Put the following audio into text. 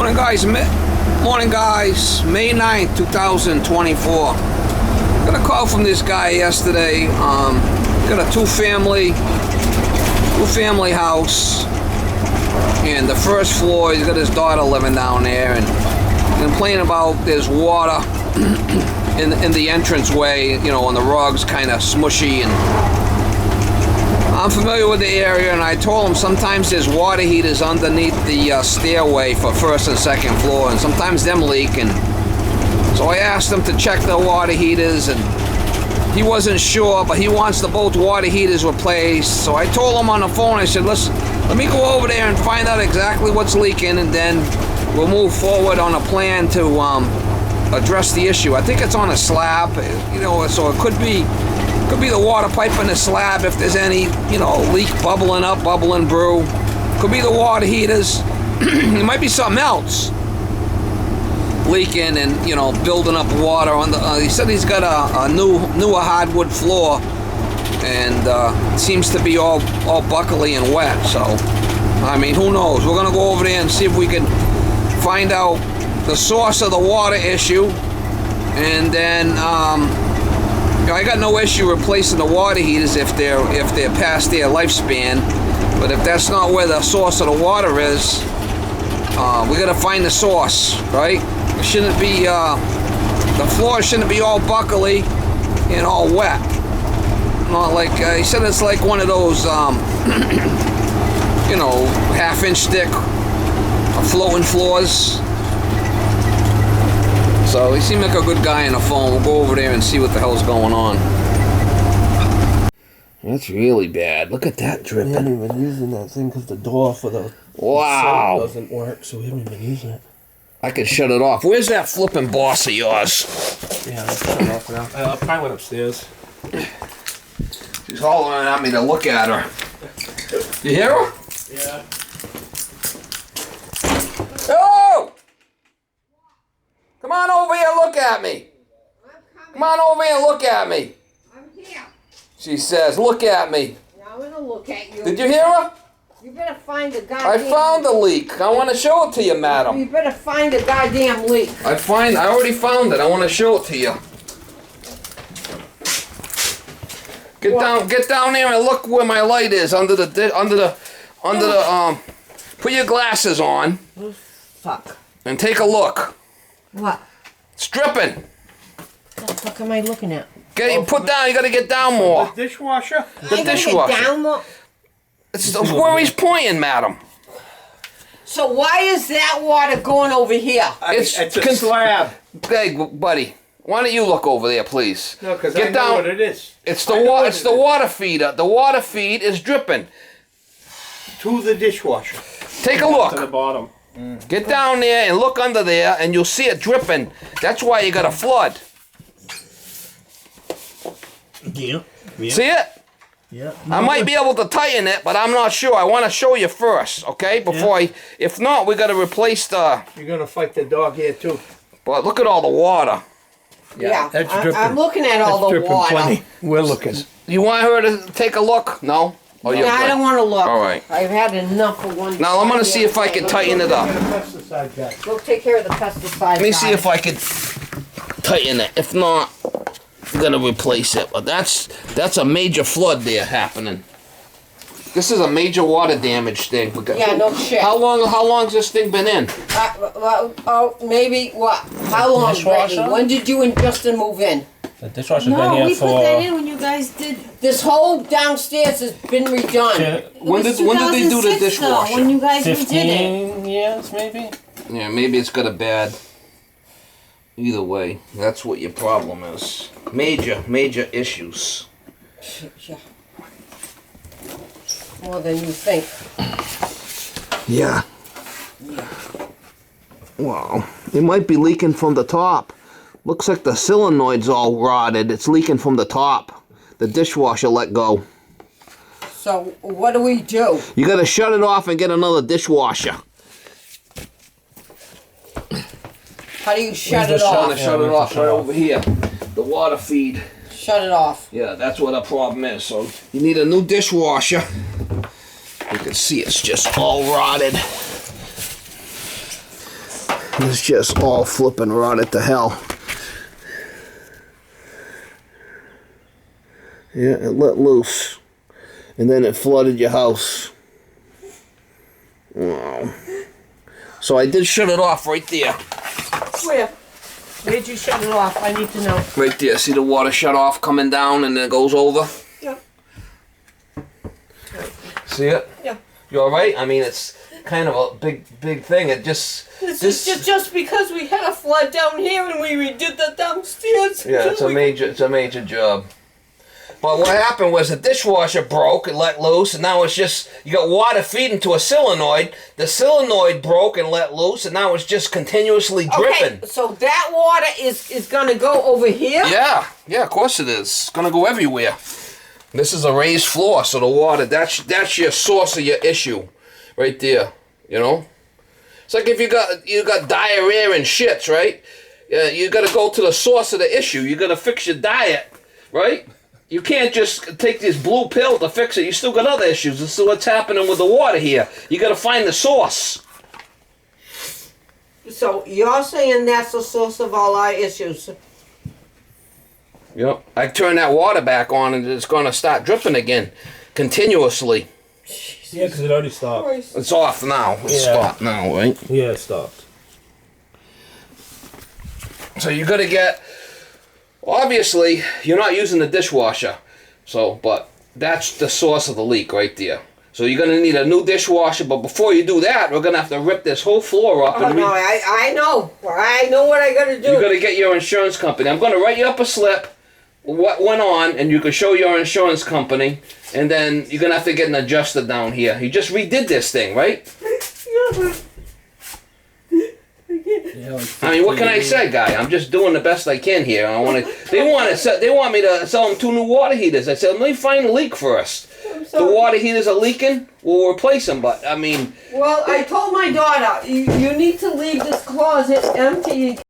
Morning guys, May 9th, 2024. Got a call from this guy yesterday. Got a two-family house, and the first floor, he's got his daughter living down there, and complaining about there's water in the entranceway, you know, and the rug's kind of smushy. And I'm familiar with the area, and I told him sometimes there's water heaters underneath the stairway for first and second floor, and sometimes them leak. And so I asked him to check the water heaters, and he wasn't sure, but he wants both water heaters replaced. So I told him on the phone, I said, listen, let me go over there and find out exactly what's leaking, and then we'll move forward on a plan to address the issue. I think it's on a slab, you know, so it could be the water pipe in the slab if there's any, you know, leak bubbling up, bubbling brew. Could be the water heaters. It might be something else leaking and, you know, building up water on the. He said he's got a newer hardwood floor, and it seems to be all buckly and wet. So, I mean, who knows? We're gonna go over there and see if we can find out the source of the water issue, and then. I got no issue replacing the water heaters if they're past their lifespan, but if that's not where the source of the water is, we got to find the source, right? It shouldn't be the floor shouldn't be all buckly and all wet. Not like he said it's like one of those you know, half-inch thick floating floors. So he seemed like a good guy on the phone. We'll go over there and see what the hell's going on. That's really bad. Look at that dripping. We haven't been using that thing because the door for the wow doesn't work, so we haven't been using it. I could shut it off. Where's that flipping boss of yours? Yeah, I'll shut it off now. I probably went upstairs. She's hollering at me to look at her. You hear her? Yeah. Oh! Come on over here and look at me. Come on over here and look at me. I'm here. She says, look at me. Now I'm gonna look at you. Did you hear her? You better find the goddamn... I found the leak. I want to show it to you, madam. You better find the goddamn leak. I already found it. I want to show it to you. Get down there and look where my light is under the put your glasses on. Oh, fuck. And take a look. What? It's dripping. What the fuck am I looking at? Put down. You got to get down more. The dishwasher? The dishwasher. Get down more? It's where he's pointing, madam. So why is that water going over here? It's a slab. Hey, buddy. Why don't you look over there, please? No, because I know what it is. It's the water feeder. The water feed is dripping. To the dishwasher. Take a look. To the bottom. Get down there and look under there, and you'll see it dripping. That's why you got a flood. Yeah. See it? Yeah. I might be able to tighten it, but I'm not sure. I want to show you first, okay? Before if not, we got to replace the. You're gonna fight the dog here too. But look at all the water. Yeah, that's dripping. I'm looking at all the water. Plenty. We're looking. You want her to take a look? No? Oh, No, I don't want to look. All right. I've had enough of one. Now I'm gonna see if I can tighten it up. Pesticide guy. Go take care of the pesticide. Let me see if I can tighten it. If not, I'm gonna replace it. But that's a major flood there happening. This is a major water damage thing. Yeah, no shit. How long's this thing been in? Maybe what? How long, Reggie? When did you and Justin move in? The dishwasher's been No, here we for... put that in when you guys did. This whole downstairs has been redone. When did they do the 2006 dishwasher? Though, when you guys redid it. 15 years, maybe? Yeah, maybe it's got a bad. Either way, that's what your problem is. Major issues. Yeah. More than you think. Yeah. Wow. It might be leaking from the top. Looks like the solenoid's all rotted. It's leaking from the top. The dishwasher let go. So what do we do? You gotta shut it off and get another dishwasher. How do you shut it off? Shut it off right over here. The water feed. Shut it off. Yeah, that's what the problem is. So you need a new dishwasher. You can see it's just all rotted. It's just all flipping rotted to hell. Yeah, it let loose. And then it flooded your house. Wow. So I did shut it off right there. Where? Where'd you shut it off? I need to know. Right there. See the water shut off coming down and then it goes over? Yeah. See it? Yeah. You alright? I mean, it's kind of a big thing. It just... This is just because we had a flood down here and we redid the downstairs. Yeah, it's a major job. But what happened was the dishwasher broke and let loose, and now it's just, you got water feeding to a solenoid. The solenoid broke and let loose, and now it's just continuously dripping. Okay, so that water is gonna go over here? Yeah, of course it is. It's gonna go everywhere. This is a raised floor, so the water, that's your source of your issue. Right there, you know? It's like if you got diarrhea and shits, right? You gotta go to the source of the issue. You gotta fix your diet, right? You can't just take this blue pill to fix it. You still got other issues. This is what's happening with the water here. You got to find the source. So you're saying that's the source of all our issues? Yep. I turn that water back on and it's going to start dripping again continuously. Yeah, because it already stopped. It's off now. It's stopped now, right? Yeah, it stopped. So you got to get... Obviously, you're not using the dishwasher, but that's the source of the leak right there. So you're going to need a new dishwasher, but before you do that, we're going to have to rip this whole floor up. Oh, no, I know. I know what I got to do. You got to get your insurance company. I'm going to write you up a slip, what went on, and you can show your insurance company, and then you're going to have to get an adjuster down here. You just redid this thing, right? I mean, what can I say, guy? I'm just doing the best I can here. They want me to sell them 2 new water heaters. I said, let me find the leak first. The water heaters are leaking. We'll replace them. But I mean, well, I told my daughter, you need to leave this closet empty.